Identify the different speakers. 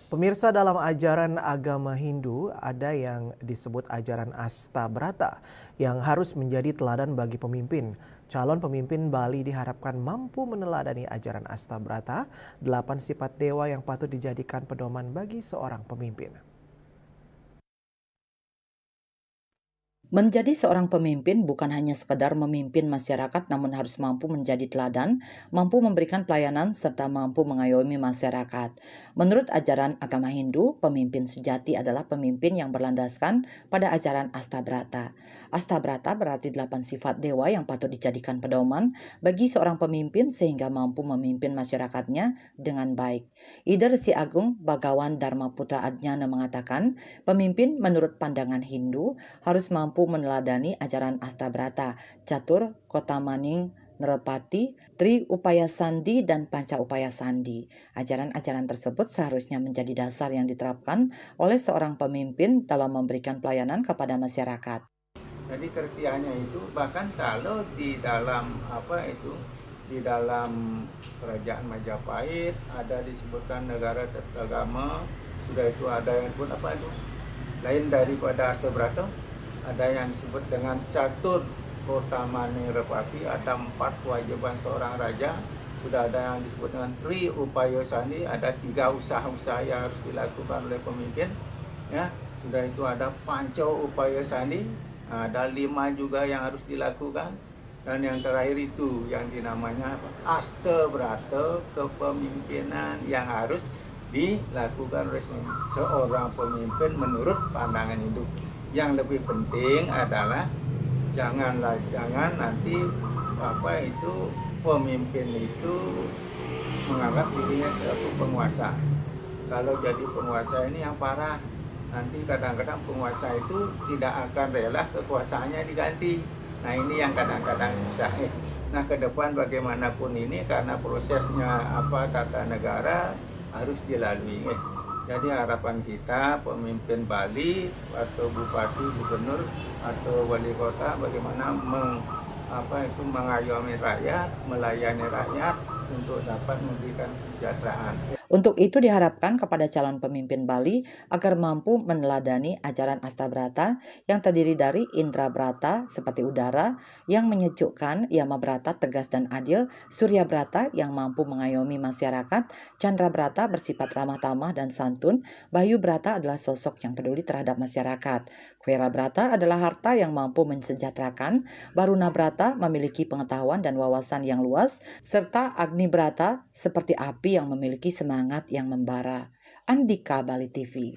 Speaker 1: Pemirsa, dalam ajaran agama Hindu ada yang disebut ajaran Astabrata yang harus menjadi teladan bagi pemimpin. Calon pemimpin Bali diharapkan mampu meneladani ajaran Astabrata, 8 sifat dewa yang patut dijadikan pedoman bagi seorang pemimpin.
Speaker 2: Menjadi seorang pemimpin bukan hanya sekedar memimpin masyarakat, namun harus mampu menjadi teladan, mampu memberikan pelayanan, serta mampu mengayomi masyarakat. Menurut ajaran agama Hindu, pemimpin sejati adalah pemimpin yang berlandaskan pada ajaran Astabrata. Astabrata berarti 8 sifat dewa yang patut dijadikan pedoman bagi seorang pemimpin sehingga mampu memimpin masyarakatnya dengan baik. Ida Resi Agung Bhagawan Dharma Putra Adnyana mengatakan, pemimpin menurut pandangan Hindu harus mampu meneladani ajaran Astabrata, Catur, Kotamaning, Nerepati, Tri Upaya Sandi, dan Panca Upaya Sandi. Ajaran-ajaran tersebut seharusnya menjadi dasar yang diterapkan oleh seorang pemimpin dalam memberikan pelayanan kepada masyarakat.
Speaker 3: Jadi kertiannya itu bahkan kalau di dalam di dalam kerajaan Majapahit ada disebutkan negara tetagama, sudah itu ada yang disebut apa itu lain daripada Astabrata, ada yang disebut dengan Catur Kota Manirepati, ada 4 kewajiban seorang raja, sudah ada yang disebut dengan Tri Upaya Sandi, ada 3 usaha-usaha yang harus dilakukan oleh pemimpin, ya. Sudah itu ada Panca Upaya Sandi, ada 5 juga yang harus dilakukan, dan yang terakhir itu yang dinamanya Astabrata, kepemimpinan yang harus dilakukan oleh seorang pemimpin menurut pandangan hidup. Yang lebih penting adalah jangan nanti pemimpin itu menganggap dirinya sebagai penguasa. Kalau jadi penguasa ini yang parah, nanti kadang-kadang penguasa itu tidak akan rela kekuasaannya diganti. Nah, ini yang kadang-kadang susah. Nah, ke depan bagaimanapun ini karena prosesnya tata negara harus dilalui. Jadi harapan kita pemimpin Bali atau bupati, gubernur atau wali kota bagaimana mengayomi rakyat, melayani rakyat untuk dapat memberikan kesejahteraan.
Speaker 2: Untuk itu diharapkan kepada calon pemimpin Bali agar mampu meneladani ajaran Astabrata yang terdiri dari Indra Brata seperti udara yang menyejukkan, Yama Brata tegas dan adil, Surya Brata yang mampu mengayomi masyarakat, Chandra Brata bersifat ramah tamah dan santun, Bayu Brata adalah sosok yang peduli terhadap masyarakat, Kwera Brata adalah harta yang mampu mensejahterakan, Baruna Brata memiliki pengetahuan dan wawasan yang luas, serta Agni Brata seperti api yang memiliki semangat yang membara. Andika Bali TV.